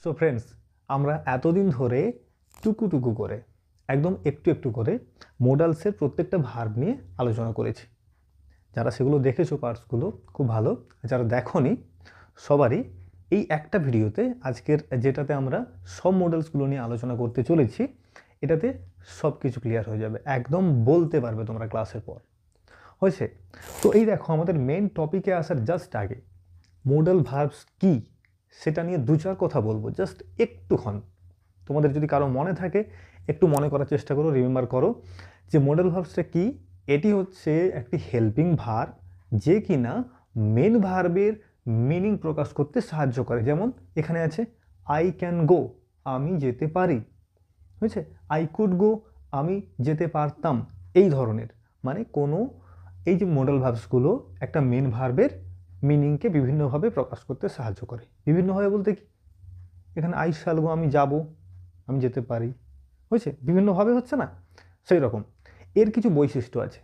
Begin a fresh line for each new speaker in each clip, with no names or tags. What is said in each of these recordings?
So friends, আমরা এতদিন ধরে টুকু টুকু করে একদম একটু একটু করে মোডালসের প্রত্যেকটা ভার্ব নিয়ে আলোচনা করেছি। যারা সেগুলো দেখেছো পার্টসগুলো খুব ভালো, যারা দেখোনি সবারই এই একটা ভিডিওতে আজকের যেটাতে আমরা সব মডেলসগুলো নিয়ে আলোচনা করতে চলেছি, এটাতে সব কিছু ক্লিয়ার হয়ে যাবে, একদম বলতে পারবে তোমরা ক্লাসের পর। হয়েছে? তো এই দেখো, আমাদের মেন টপিকে আসার জাস্ট আগে মোডাল ভার্বস কি সেটা নিয়ে দু চার কথা বলবো, জাস্ট একটুক্ষণ। তোমাদের যদি কারো মনে থাকে একটু মনে করার চেষ্টা করো, রিমেম্বার করো যে মোডাল ভার্বসটা কি। এটি হচ্ছে একটি হেল্পিং ভার্ব যে কিনা মেন ভার্বের মিনিং প্রকাশ করতে সাহায্য করে। যেমন এখানে আছে আই ক্যান গো, আমি যেতে পারি। হয়েছে? আই কুড গো, আমি যেতে পারতাম। এই ধরনের মানে কোনো এই যে মোডাল ভার্বসগুলো একটা মেন ভার্বের মিনিংকে বিভিন্নভাবে প্রকাশ করতে সাহায্য করে। বিভিন্নভাবে বলতে কি, এখানে আই শ্যাল গো, আমি যাব, আমি যেতে পারি। হয়েছে? বিভিন্নভাবে হচ্ছে না? সেই রকম এর কিছু বৈশিষ্ট্য আছে।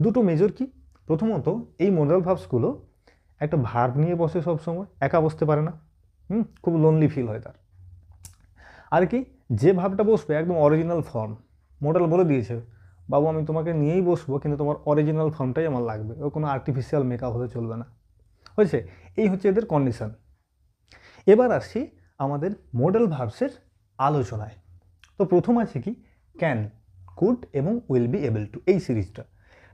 দুটো মেজর কি, প্রথমত এই মোডাল ভার্বসগুলো একটা ভার্ব নিয়ে বসে সবসময়, একা বসতে পারে না। খুব লোনলি ফিল হয় তার। আর কি, যে ভাবটা বসবে একদম অরিজিনাল ফর্ম, মোডাল বলে দিয়েছে বাবু আমি তোমাকে নিয়েই বসবো, কিন্তু তোমার অরিজিনাল ফর্মটাই আমার লাগবে, ও কোনো আর্টিফিশিয়াল মেকআপ হলে চলবে না। হয়েছে? এই হচ্ছে এদের কন্ডিশন। এবার আসছি আমাদের মোডাল ভার্বসের আলোচনায়। তো প্রথম আছে কি, ক্যান, কুড এবং উইল বি এবল টু, এই সিরিজটা।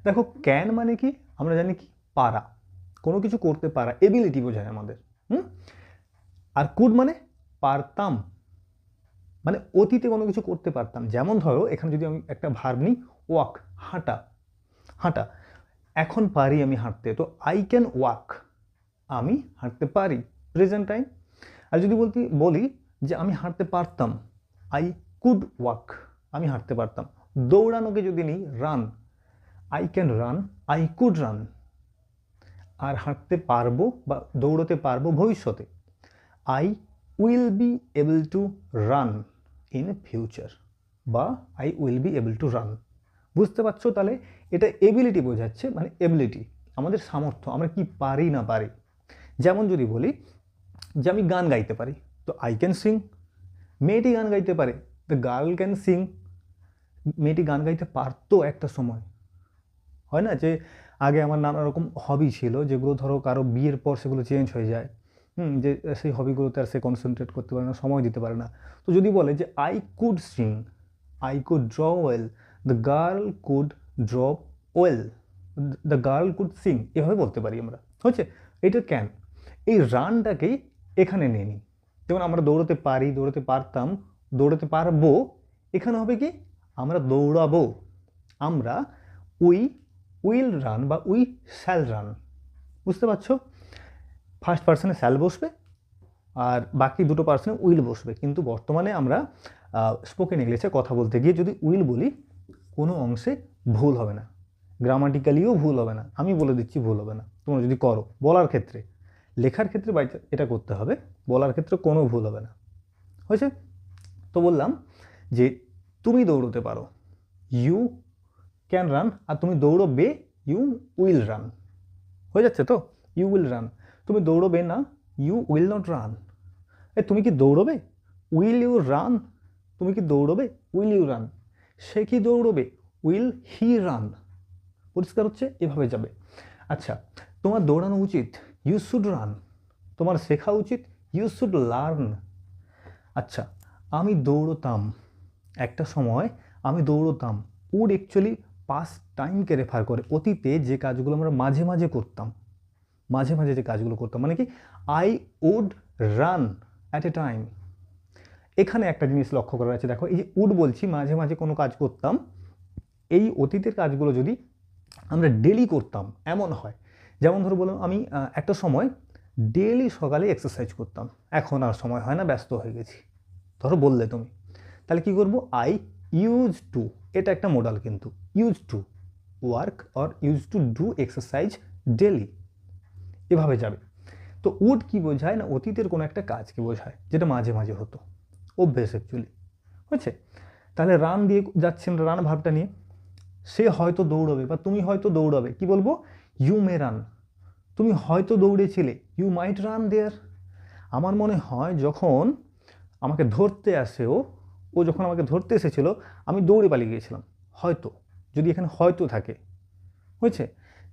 দেখো, ক্যান মানে কি আমরা জানি কি, পারা, কোনো কিছু করতে পারা, এবিলিটি বোঝায় আমাদের। আর কুড মানে পারতাম, মানে অতীতে কোনো কিছু করতে পারতাম। যেমন ধরো এখানে যদি আমি একটা ভার্ব নিই, ওয়াক, হাঁটা, হাঁটা, এখন পারি আমি হাঁটতে, তো আই ক্যান ওয়াক, আমি হাঁটতে পারি, প্রেজেন্ট টাইম। আর যদি বলি যে আমি হাঁটতে পারতাম, আই কুড ওয়াক, আমি হাঁটতে পারতাম। দৌড়ানোকে যদি নিই, run, I can run, I could run. আর হাঁটতে পারবো বা দৌড়তে পারবো ভবিষ্যতে, I will be able to run in future, বা I will be able to run. বুঝতে পারছো? তাহলে এটা এবিলিটি বোঝাচ্ছে, মানে এবিলিটি আমাদের সামর্থ্য, আমরা কি পারি না পারি। যেমন যদি বলি যে আমি গান গাইতে পারি, তো আই ক্যান সিং। মেয়েটি গান গাইতে পারে, দ্য গার্ল ক্যান সিং। মেয়েটি গান গাইতে পারতো একটা সময়, হয় না যে আগে আমার নানা রকম হবি ছিল, যেগুলো ধরো কারো বিয়ের পর সেগুলো চেঞ্জ হয়ে যায়। যে সেই হবিগুলোতে আর সে কনসেন্ট্রেট করতে পারে না, সময় দিতে পারে না। তো যদি বলে যে I could Singh, I could draw well, the girl could draw well, the girl could Singh, এভাবে বলতে পারি আমরা। হচ্ছে? এটা ক্যান। এই রানটাকেই এখানে নিয়ে নিই। যেমন আমরা দৌড়তে পারি, দৌড়তে পারতাম, দৌড়তে পারবো, এখানে হবে কি, আমরা দৌড়াবো। আমরা উই উইল রান বা উই শ্যাল রান। বুঝতে পারছো? ফার্স্ট পার্সনে শ্যাল বসবে আর বাকি দুটো পার্সনে উইল বসবে। কিন্তু বর্তমানে আমরা স্পোকেন ইংলিশে কথা বলতে গিয়ে যদি উইল বলি, কোনো অংশে ভুল হবে না, গ্রামাটিক্যালিও ভুল হবে না। আমি বলে দিচ্ছি ভুল হবে না, তোমরা যদি করো। বলার ক্ষেত্রে, লেখার ক্ষেত্রে এটা করতে হবে, বলার ক্ষেত্রে কোনো ভুল হবে না। হয়েছে? তো বললাম যে তুমি দৌড়তে পারো, ইউ ক্যান রান, আর তুমি দৌড়বে, ইউ উইল রান। হয়ে যাচ্ছে তো? You will run. তুমি দৌড়বে না, ইউ উইল নট রান। তুমি কি দৌড়বে, উইল ইউ রান। তুমি কি দৌড়বে, উইল ইউ রান। সে কি দৌড়বে, উইল হি রান। পরিষ্কার হচ্ছে? এভাবে যাবে। আচ্ছা, তোমার দৌড়ানো উচিত, ইউ শুড রান। তোমার শেখা উচিত, ইউ শুড লার্ন। আচ্ছা, আমি দৌড়তাম, একটা সময় আমি দৌড়তাম। উড অ্যাকচুয়ালি পাস্ট টাইমকে রেফার করে, অতীতে যে কাজগুলো আমরা মাঝে মাঝে করতাম, মাঝে মাঝে যে কাজগুলো করতাম, মানে কি, I would run at a time. এখানে একটা জিনিস লক্ষ্য করা আছে, দেখো এই যে উড বলছি, মাঝে মাঝে কোনো কাজ করতাম, এই অতীতের কাজগুলো যদি আমরা ডেলি করতাম এমন হয়। যেমন ধরো বললাম আমি একটা সময় ডেলি সকালে এক্সারসাইজ করতাম, এখন আর সময় হয় না, ব্যস্ত হয়ে গেছি। ধরো বললে তুমি, তাহলে কি করবো, আই ইউজ টু, এটা একটা মোডাল কিন্তু, use to work or use to do exercise daily, এভাবে যাবে। তো উড কি বোঝায় না, অতীতের কোনো একটা কাজকে বোঝায় যেটা মাঝে মাঝে হতো, অভ্যেস অ্যাকচুয়ালি। হয়েছে? তাহলে রান দিয়ে যাচ্ছেন, রান ভাবটা নিয়ে, সে হয়তো দৌড়বে বা তুমি হয়তো দৌড়াবে, কি বলবো, ইউ মে রান। তুমি হয়তো দৌড়েছিলে, ইউ মাইট রান দেয়ার। আমার মনে হয় যখন আমাকে ধরতে আসে ও যখন আমাকে ধরতে এসেছিল আমি দৌড়ে পালিয়ে গিয়েছিলাম। হয়তো, যদি এখানে হয়তো থাকে, হয়েছে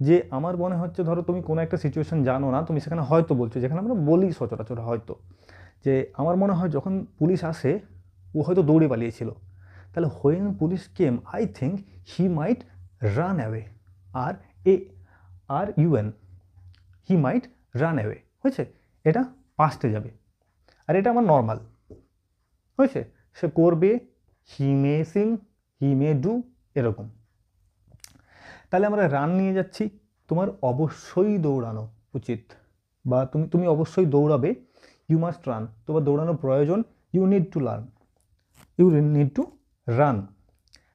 যে আমার মনে হচ্ছে ধরো তুমি কোনো একটা সিচুয়েশন জানো না, তুমি সেখানে হয়তো বলছো, যেখানে আমরা বলি সচরাচর হয়তো, যে আমার মনে হয় যখন পুলিশ আসে ও হয়তো দৌড়ে পালিয়েছিল। তাহলে when police came I think he might run away. আর এ আর ইউএন, হি মাইট রান অ্যাওয়ে, হয়েছে? এটা পাস্টে যাবে, আর এটা আমার নর্মাল, হয়েছে? সে করবে, হি মে সিং, হি মে ডু, এরকম। তাহলে আমরা রান নিয়ে যাচ্ছি, তোমার অবশ্যই দৌড়ানো উচিত, বা তুমি অবশ্যই দৌড়াবে, ইউ মাস্ট রান, তোমার দৌড়ানো প্রয়োজন, you need to learn, you need to run.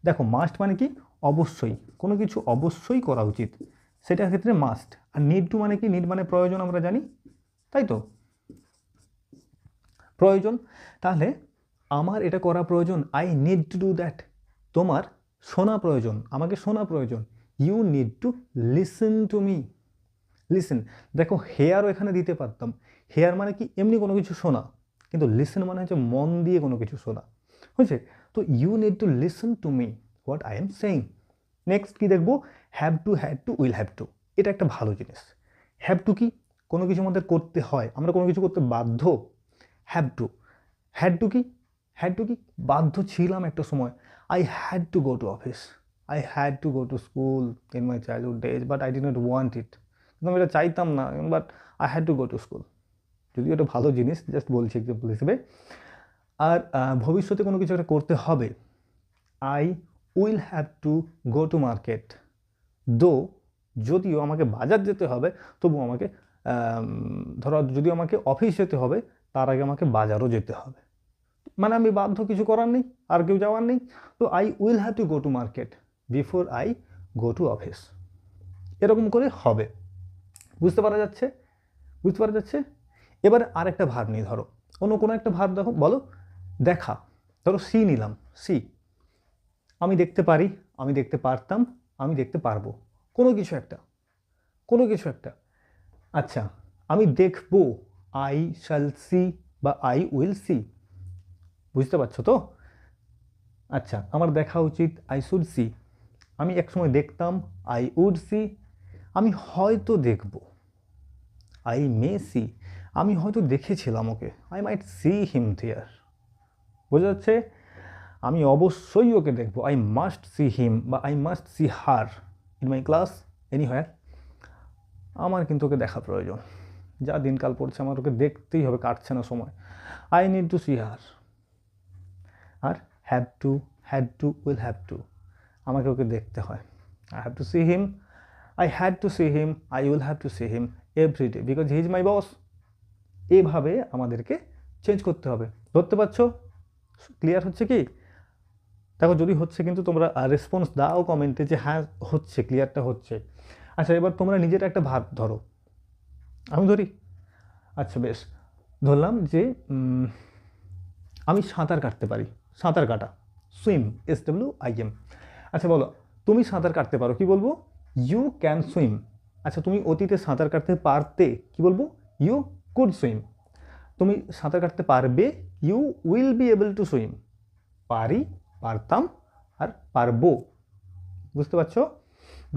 দেখো মাস্ট মানে কি? অবশ্যই, কোনো কিছু অবশ্যই করা উচিত, সেটার ক্ষেত্রে মাস্ট। আর নিড টু মানে কি? নিড মানে প্রয়োজন, আমরা জানি, তাই তো, প্রয়োজন। তাহলে আমার এটা করা প্রয়োজন, I need to do that. তোমার শোনা প্রয়োজন, আমাকে শোনা প্রয়োজন, you need to listen to me. Listen, দেখো হেয়ারও এখানে দিতে পারতাম, হেয়ার মানে কি? এমনি কোনো কিছু শোনা, কিন্তু লিসেন মানে হচ্ছে মন দিয়ে কোনো কিছু শোনা, হয়েছে? তো you need to listen to me what I am saying. Next কি দেখবো? Have to, had to, will have to. এটা একটা ভালো জিনিস। হ্যাভ টু কি? কোনো কিছু আমাদের করতে হয়, আমরা কোনো কিছু করতে বাধ্য। Have to. হ্যাড টু কি? হ্যাড টু কি? বাধ্য ছিলাম একটা সময়, I had to go to office, I had to go to school in my childhood days, but I D not want ইট। কিন্তু আমি এটা চাইতাম না, but I had to go to school. যদিও এটা ভালো জিনিস, জাস্ট বলছি এক্সাম্পল হিসেবে। আর ভবিষ্যতে কোনো কিছু একটা করতে হবে, I will have to go to market, দো, যদিও আমাকে বাজার যেতে হবে, তবু আমাকে ধরো যদিও আমাকে অফিস যেতে হবে, তার আগে আমাকে বাজারও যেতে হবে, মানে আমি বাধ্য, কিছু করার নেই, আর কেউ যাওয়ার নেই। তো I will have to go to market before I go to office, এরকম করে হবে। বুঝতে পারা যাচ্ছে? বুঝতে পারা যাচ্ছে? এবার আরেকটা ভার্ব নিই, ধরো অন্য কোনো একটা ভার্ব দেখো, বলো দেখা। ধরো সি নিলাম, সি, আমি দেখতে পারি, আমি দেখতে পারতাম, আমি দেখতে পারবো, কোনো কিছু একটা, কোনো কিছু একটা। আচ্ছা, আমি দেখবো, আই শ্যাল সি বা আই উইল সি। বুঝতে পারছো তো? আচ্ছা, আমার দেখা উচিত, আই শুড সি। আমি একসময় দেখতাম, আই উড সি। আমি হয়তো দেখব, আই মে সি। আমি হয়তো দেখেছিলাম ওকে, আই মাইট সি হিম দেয়ার। বোঝা যাচ্ছে? আমি অবশ্যই ওকে দেখবো, আই মাস্ট সি হিম বা I must see her in my class anywhere. আমার কিন্তু ওকে দেখা প্রয়োজন, যা দিনকাল পড়ছে আমার ওকে দেখতেই হবে, কাটছে না সময়, I need to see her. আর have to, had to, will have to, আমাকে ওকে দেখতে হয়, I have to see him, I had to see him, I will have to see him every day because he is my boss. এভাবে আমাদেরকে change করতে হবে। ধরতে পারছো? ক্লিয়ার হচ্ছে কি? দেখো যদি হচ্ছে কিন্তু তোমরা রেসপন্স দাও কমেন্টে যে হ্যাঁ হচ্ছে, ক্লিয়ারটা হচ্ছে। আচ্ছা, এবার তোমরা নিজের একটা ভাব ধরো, আমি ধরি। আচ্ছা বেশ, ধরলাম যে আমি সাঁতার কাটতে পারি, সাঁতার কাটা, সুইম, SWIM। আচ্ছা বলো, তুমি সাঁতার কাটতে পারো, কি বলবো? You can swim. আচ্ছা, তুমি অতীতে সাঁতার কাটতে পারতে, কি বলবো? You could swim. তুমি সাঁতার কাটতে পারবে, you will be able to swim. পারি, পারতাম, আর পারবো। বুঝতে পারছো?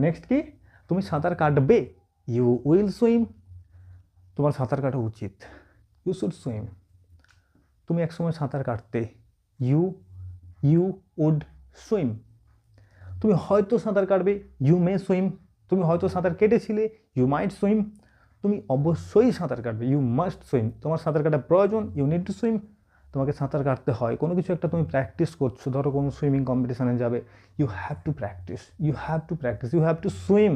নেক্সট কি? তুমি সাঁতার কাটবে, ইউ উইল সুইম। তোমার সাঁতার কাটা উচিত, ইউ শুড সুইম। তুমি একসময় সাঁতার কাটতে, ইউ ইউ উড সুইম। তুমি হয়তো সাঁতার কাটবে, ইউ মে সুইম। তুমি হয়তো সাঁতার কেটেছিলে, ইউ মাইট সুইম। তুমি অবশ্যই সাঁতার কাটবে, ইউ মাস্ট সুইম। তোমার সাঁতার কাটার প্রয়োজন, ইউ নিড টু সুইম। তোমাকে সাঁতার কাটতে হয়, কোনো কিছু একটা তুমি প্র্যাকটিস করছো, ধরো কোনো সুইমিং কম্পিটিশানে যাবে, you have to practise, you have to practise, you have to swim.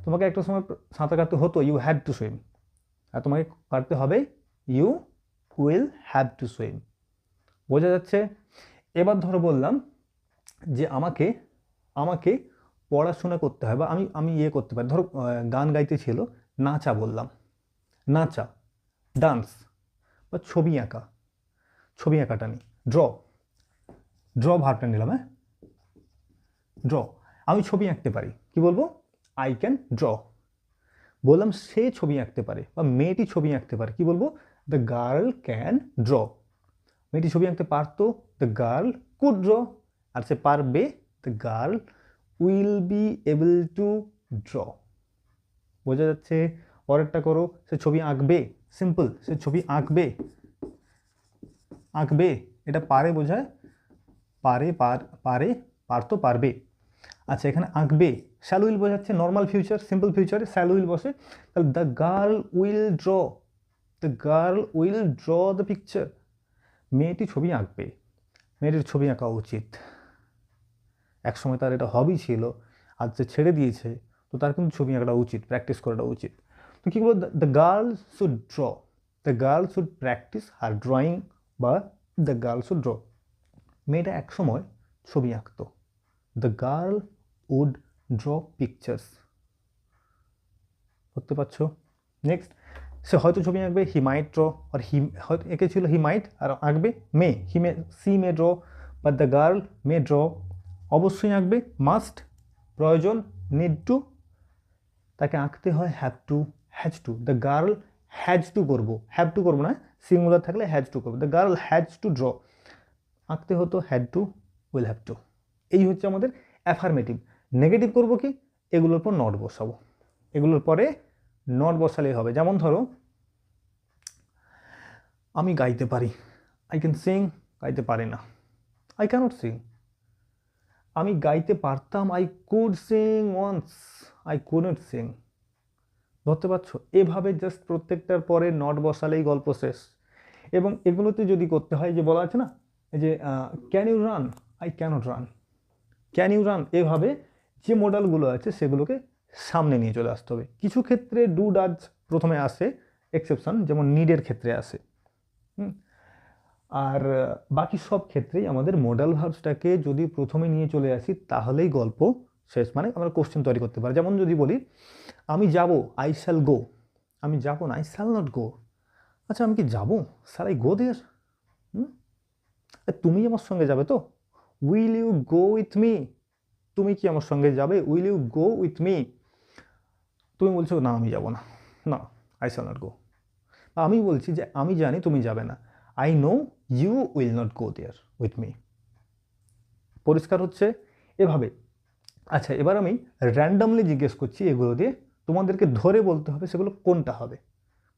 তোমাকে একটা সময় সাঁতার কাটতে হতো, ইউ হ্যাড টু সুইম। আর তোমাকে কাটতে হবে, you will have to swim. বোঝা যাচ্ছে? এবার ধরো বললাম যে আমাকে আমাকে পড়াশোনা করতে হয়, বা আমি ইয়ে করতে পারি, ধরো গান গাইতে ছিল, নাচা বললাম, নাচা, ডান্স, বা ছবি আঁকা, ছবি আঁকাটা নিই, ড্র, ড্র ভার্বটা নিলাম, হ্যাঁ, ড্র। আমি ছবি আঁকতে পারি, কি বলবো? I can draw. বললাম সে ছবি আঁকতে পারে, বা মেয়েটি ছবি আঁকতে পারে, কি বলবো? The girl can draw. মেয়েটি ছবি আঁকতে পারতো, দ্য গার্ল কুড ড্র। আর সে পারবে, the girl will be able two draw. বোঝা যাচ্ছে? পরেরটা করো, সে ছবি আঁকবে, সিম্পল, সে ছবি আঁকবে, আঁকবে এটা পারে বোঝায়, পারে পারে, পারতো পারবে। আচ্ছা এখানে আঁকবে, শ্যাল উইল বোঝাচ্ছে নর্মাল ফিউচার, সিম্পল ফিউচারে শ্যাল উইল বসে, তাহলে the girl will draw, the girl will draw the picture. মেয়েটি ছবি আঁকবে, মেয়েটির ছবি আঁকা উচিত। একসময় তার এটা হবি ছিল, আজ সে ছেড়ে দিয়েছে, তো তার কিন্তু ছবি আঁকাটা উচিত, প্র্যাকটিস করাটা উচিত। তো কী বলবো, the girl should draw, the girl should practice her drawing, বা দ্য গার্ল শুড ড্র। মেয়েটা একসময় ছবি আঁকতো, the girl would draw pictures. করতে পারছো? নেক্সট, সে হয়তো ছবি আঁকবে, হি মাইট ড্র, আর হি হয়তো এঁকেছিল হি মাইট, আর আঁকবে may, he may, she may draw, but the girl may draw. অবশ্যই আঁকবে, মাস্ট, প্রয়োজন, নিড টু, তাকে আঁকতে হয়, have to, has to. The girl has to করবো, হ্যাভ টু করবো না, সিঙ্গুলার থাকলে হ্যাজ টু করবো। The girl has to draw, আঁকতে হতো, had to, will have to. এই হচ্ছে আমাদের অ্যাফার্মেটিভ। নেগেটিভ করবো কি, এগুলোর পর নট বসাবো, এগুলোর পরে নট বসালেই হবে। যেমন ধরো, আমি গাইতে পারি, আই ক্যান সিং, গাইতে পারি না, আই ক্যানট সিং। আমি গাইতে পারতাম, I could sing once, I couldn't sing. ধরতে পারছো? এভাবে জাস্ট প্রত্যেকটার পরে নট বসালেই গল্প শেষ। এবং এগুলোতে যদি করতে হয়, যে বলা আছে না, এই যে can you run, I can't run, can you run, এভাবে যে মডেলগুলো আছে সেগুলোকে সামনে নিয়ে চলে আসতে হবে। কিছু ক্ষেত্রে ডু ডাজ প্রথমে আসে, এক্সেপশন, যেমন নিডের ক্ষেত্রে আসে। আর বাকি সব ক্ষেত্রেই আমাদের মডাল ভার্বসটাকে যদি প্রথমে নিয়ে চলে আসি তাহলেই গল্প শেষ, মানে আমরা কোশ্চেন তৈরি করতে পারি। যেমন যদি বলি আমি যাব, আই শ্যাল গো, আমি যাব না, আই শ্যাল নট গো। আচ্ছা আমি কি যাব, স্যার আই গো দেয়ার? তুমি আমার সঙ্গে যাবে তো, will you go with me, তুমি কি আমার সঙ্গে যাবে, will you go with me. তুমি বলছো না আমি যাব না, না, আই শ্যাল নট গো। আমি বলছি যে আমি জানি তুমি যাবে না, I know you will not go there with me. পরিষ্কার হচ্ছে? এভাবে। আচ্ছা এবার আমি র্যান্ডামলি জিজ্ঞেস করছি, এগুলো দিয়ে তোমাদেরকে ধরে বলতে হবে সেগুলো কোনটা হবে।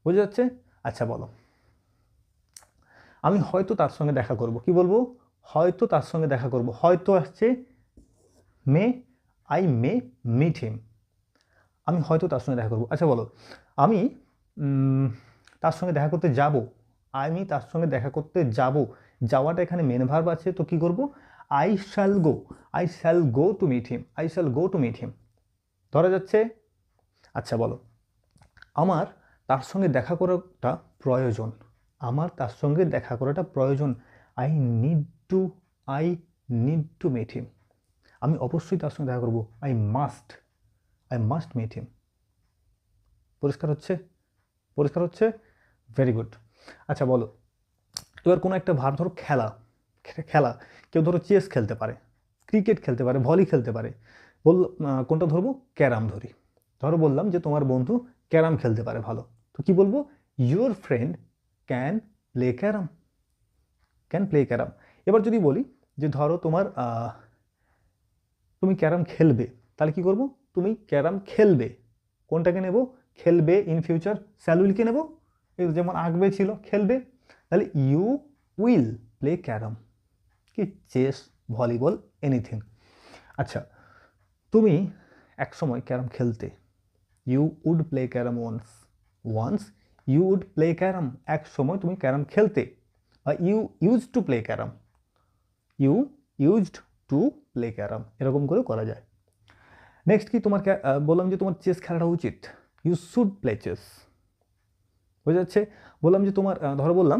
বুঝে যাচ্ছে? আচ্ছা বলো, আমি হয়তো তার সঙ্গে দেখা করব, কি বলবো, হয়তো তার সঙ্গে দেখা করব। হয়তো আসছে মে, আই মে মিট হিম, আমি হয়তো তার সঙ্গে দেখা করব। আচ্ছা বলো, আমি তার সঙ্গে দেখা করতে যাব, আমি তার সঙ্গে দেখা করতে যাব, যাওয়াটা এখানে মেন ভার্ব আছে, তো কি করব, I shall go, I shall go to meet him, I shall go to meet him. ধরা যাচ্ছে? আচ্ছা বলো, আমার তার সঙ্গে দেখা করাটা প্রয়োজন, আমার তার সঙ্গে দেখা করাটা প্রয়োজন, I need to meet him, আমি অবশ্যই তার সঙ্গে দেখা করবো, আই মাস্ট মিট হিম। পরিষ্কার হচ্ছে? পরিষ্কার হচ্ছে? Very good. আচ্ছা বলো, এবার কোনো একটা ভাব, ধরো খেলা, খেলা, কেউ ধরো চেস খেলতে পারে, ক্রিকেট খেলতে পারে, ভলি খেলতে পারে, কোনটা ধরবো, ক্যারাম ধরি। ধরো বললাম যে তোমার বন্ধু ক্যারাম খেলতে পারে ভালো, তো কি বলবো, your friend can play carrom, can play carrom. এবার যদি বলি যে ধরো তুমি ক্যারাম খেলবে, তাহলে কি করবো, তুমি ক্যারাম খেলবে, কোনটাকে নেব, খেলবে ইন ফিউচার, শ্যাল উইলকে নেব, যেমন আঁকবে ছিল, খেলবে, তাহলে ইউ উইল প্লে ক্যারাম, কি চেস, ভলিবল, এনিথিং। আচ্ছা তুমি এক সময় ক্যারাম খেলতে, you would play carrom once you would play carrom, এক সময় তুমি ক্যারাম খেলতে, you use to play carrom, you used to play carrom, এরকম করে করা যায়। নেক্সট কি, তোমার বললাম যে তোমার চেস খেলাটা উচিত, ইউ শুড প্লে চেস। বুঝে যাচ্ছে? বললাম যে তোমার ধরো বললাম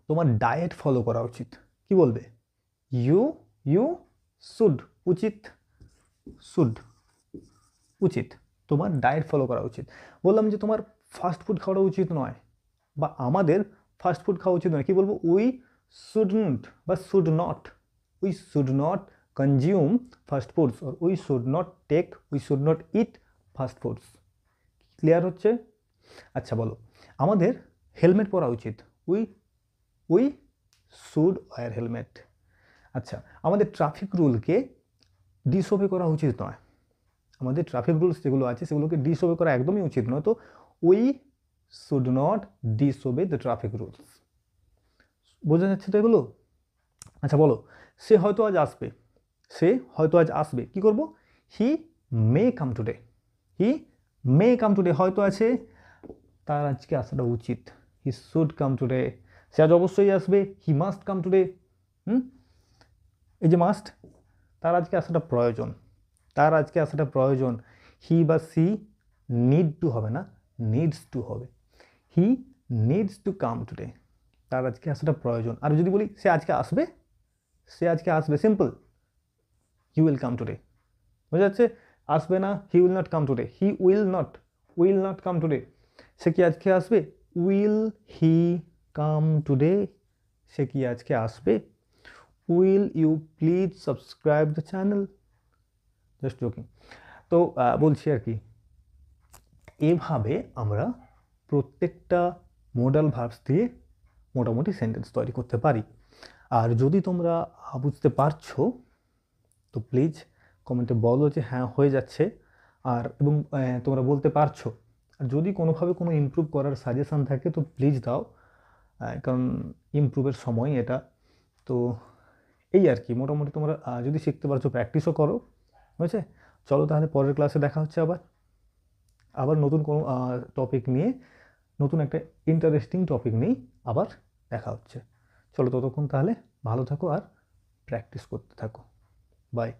তোমার ডায়েট ফলো করা উচিত, কি বলবে, ইউ শুড, উচিত, শুড, উচিত, তোমার ডায়েট ফলো করা উচিত। বললাম যে তোমার ফাস্ট ফুড খাওয়াটা উচিত নয়, বা আমাদের ফাস্ট ফুড খাওয়া উচিত নয়, কি বলবো, উই শুডন্ট বা should not, we should not consume fast foods, or we should not it fast foods. Clear হচ্ছে? আচ্ছা বলো, আমাদের হেলমেট পরা উচিত, উই শুড ওয়্যার হেলমেট। আচ্ছা, আমাদের ট্রাফিক রুলকে ডিসওবে করা উচিত নয়। আমাদের ট্রাফিক রুলস যেগুলো আছে সেগুলোকে ডিসওবে করা একদমই উচিত নয়। তো we should not disobey the traffic rules. বোঝা যাচ্ছে তো এগুলো? আচ্ছা বলো, সে হয়তো আজ আসবে। সে হয়তো আজ আসবে, কি করব? হি মে কাম টুডে। হি মে কাম টুডে, হয়তো আছে, তার আজকে আসাটা উচিত। He should come today. সে আজ অবশ্যই আসবে, হি মাস্ট কাম টুডে। এই যে মাস্ট, তার আজকে আসাটা প্রয়োজন। তার আজকে আসাটা প্রয়োজন। হি বা সি নিড টু হবে না, নিডস টু হবে। He needs to come today. তার আজকে আসাটা প্রয়োজন। আর যদি বলি সে আজকে আসবে, সে আজকে আসবে, simple, he will come today. বোঝা যাচ্ছে? আসবে না, he will not come today. He will not come today. সে কি আজকে আসবে? Will he come today? সে কি আজকে আসবে? Will you please subscribe the channel? Just joking. তো বলছি আর কি, এভাবে আমরা প্রত্যেকটা মোডাল ভার্বস দিয়ে মোটামুটি সেন্টেন্স তৈরি করতে পারি। আর যদি তোমরা বুঝতে পারছো তো প্লিজ কমেন্টে বলো যে হ্যাঁ হয়ে যাচ্ছে, আর এবং তোমরা বলতে পারছো। আর যদি কোনোভাবে কোনো ইমপ্রুভ করার সাজেশান থাকে তো প্লিজ দাও, কারণ ইমপ্রুভের সময় এটা। তো এই আর কি, মোটামুটি তোমরা যদি শিখতে পারছো প্র্যাকটিসও করো, বুঝেছে? চলো তাহলে পরের ক্লাসে দেখা হচ্ছে আবার নতুন কোনো টপিক নিয়ে, নতুন একটা ইন্টারেস্টিং টপিক নিয়ে আবার দেখা হচ্ছে। চলো ততক্ষণ তাহলে ভালো থাকো আর প্র্যাকটিস করতে থাকো। বাই।